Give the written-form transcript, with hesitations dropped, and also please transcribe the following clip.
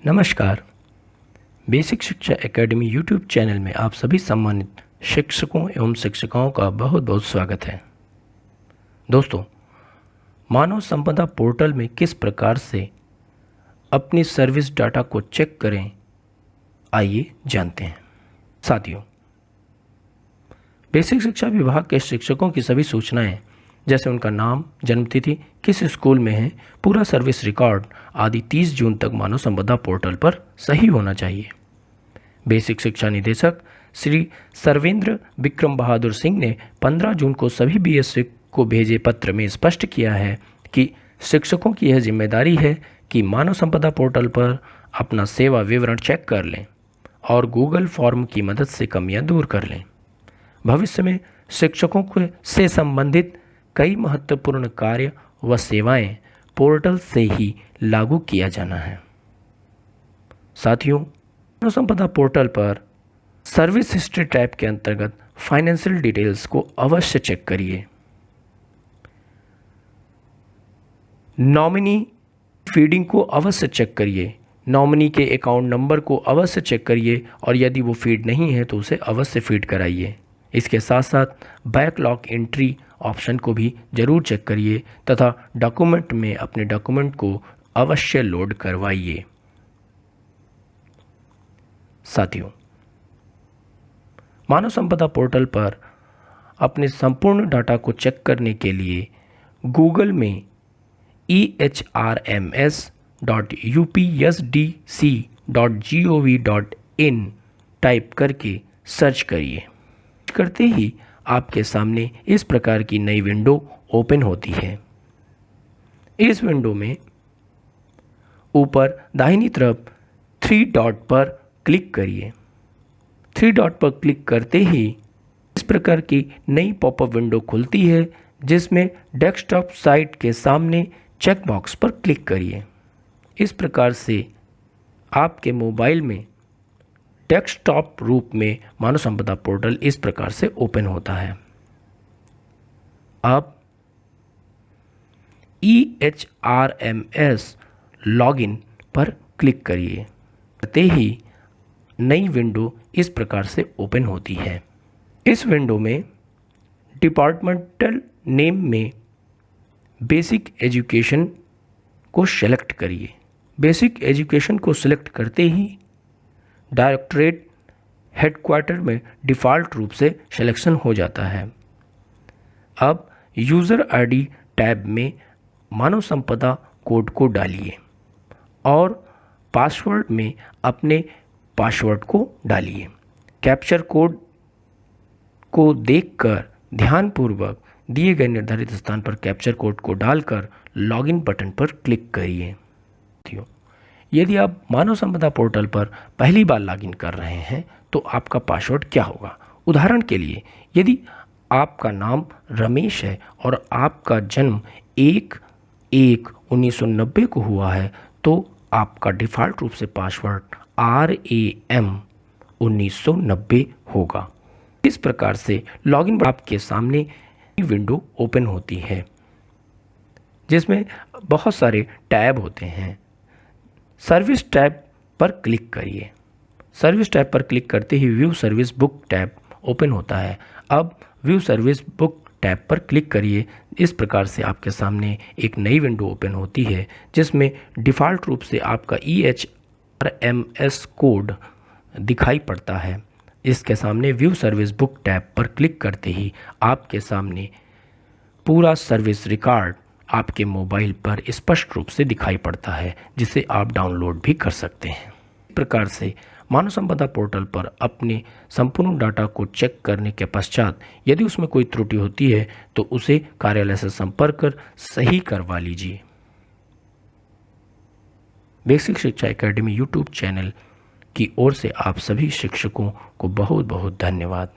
नमस्कार। बेसिक शिक्षा academy YouTube channel में आप सभी सम्मानित शिक्षकों एवं शिक्षिकाओं का बहुत बहुत स्वागत है। दोस्तों, मानव संपदा पोर्टल में किस प्रकार से अपनी सर्विस डाटा को चेक करें, आइए जानते हैं। साथियों, बेसिक शिक्षा विभाग के शिक्षकों की सभी सूचनाएं जैसे उनका नाम, जन्मतिथि, किस स्कूल में है, पूरा सर्विस रिकॉर्ड आदि 30 जून तक मानव संपदा पोर्टल पर सही होना चाहिए। बेसिक शिक्षा निदेशक श्री सर्वेंद्र विक्रम बहादुर सिंह ने 15 जून को सभी बीएससी को भेजे पत्र में स्पष्ट किया है कि शिक्षकों की यह जिम्मेदारी है कि मानव संपदा पोर्टल पर अपना सेवा विवरण चेक कर लें और गूगल फॉर्म की मदद से कमियां दूर कर लें। भविष्य में शिक्षकों से संबंधित कई महत्वपूर्ण कार्य व सेवाएं पोर्टल से ही लागू किया जाना है। साथियों, मानव संपदा पोर्टल पर सर्विस हिस्ट्री टैब के अंतर्गत फाइनेंशियल डिटेल्स को अवश्य चेक करिए। नॉमिनी फीडिंग को अवश्य चेक करिए। नॉमिनी के अकाउंट नंबर को अवश्य चेक करिए और यदि वो फीड नहीं है तो उसे अवश्य फीड कराइए। इसके साथ साथ बैकलॉग एंट्री ऑप्शन को भी जरूर चेक करिए तथा डॉक्यूमेंट में अपने डॉक्यूमेंट को अवश्य लोड करवाइए। साथियों, मानव संपदा पोर्टल पर अपने संपूर्ण डाटा को चेक करने के लिए गूगल में ehrms.upsdc.gov.in टाइप करके सर्च करिए। करते ही आपके सामने इस प्रकार की नई विंडो ओपन होती है। इस विंडो में ऊपर दाहिनी तरफ 3 डॉट पर क्लिक करिए। 3 डॉट पर क्लिक करते ही इस प्रकार की नई पॉपअप विंडो खुलती है जिसमें डेस्कटॉप साइट के सामने चेक बॉक्स पर क्लिक करिए। इस प्रकार से आपके मोबाइल में डेस्कटॉप रूप में मानव संपदा पोर्टल इस प्रकार से ओपन होता है। अब ehrms लॉगिन पर क्लिक करिए। करते ही नई विंडो इस प्रकार से ओपन होती है। इस विंडो में डिपार्टमेंटल नेम में बेसिक एजुकेशन को सेलेक्ट करिए। बेसिक एजुकेशन को सिलेक्ट करते ही डायरेक्टरेट हेडक्वार्टर में डिफ़ॉल्ट रूप से सिलेक्शन हो जाता है। अब यूज़र आईडी टैब में मानव संपदा कोड को डालिए और पासवर्ड में अपने पासवर्ड को डालिए। कैप्चर कोड को देखकर ध्यानपूर्वक दिए गए निर्धारित स्थान पर कैप्चर कोड को डालकर लॉगिन बटन पर क्लिक करिए। यदि आप मानव संपदा पोर्टल पर पहली बार लॉगिन कर रहे हैं तो आपका पासवर्ड क्या होगा? उदाहरण के लिए, यदि आपका नाम रमेश है और आपका जन्म 1/1/1990 को हुआ है तो आपका डिफ़ॉल्ट रूप से पासवर्ड RAM 1990 होगा। इस प्रकार से लॉगिन आपके सामने विंडो ओपन होती है जिसमें बहुत सारे टैब होते हैं। सर्विस टैब पर क्लिक करिए। सर्विस टैब पर क्लिक करते ही view service book tab open होता है। अब व्यू सर्विस बुक टैब पर क्लिक करिए। इस प्रकार से आपके सामने एक नई विंडो ओपन होती है जिसमें डिफ़ॉल्ट रूप से आपका ehrms कोड दिखाई पड़ता है। इसके सामने व्यू सर्विस बुक टैब पर क्लिक करते ही आपके सामने पूरा सर्विस रिकॉर्ड आपके मोबाइल पर स्पष्ट रूप से दिखाई पड़ता है जिसे आप डाउनलोड भी कर सकते हैं। इस प्रकार से मानव संपदा पोर्टल पर अपने संपूर्ण डाटा को चेक करने के पश्चात यदि उसमें कोई त्रुटि होती है तो उसे कार्यालय से संपर्क कर सही करवा लीजिए। बेसिक शिक्षा एकेडमी यूट्यूब चैनल की ओर से आप सभी शिक्षकों को बहुत बहुत धन्यवाद।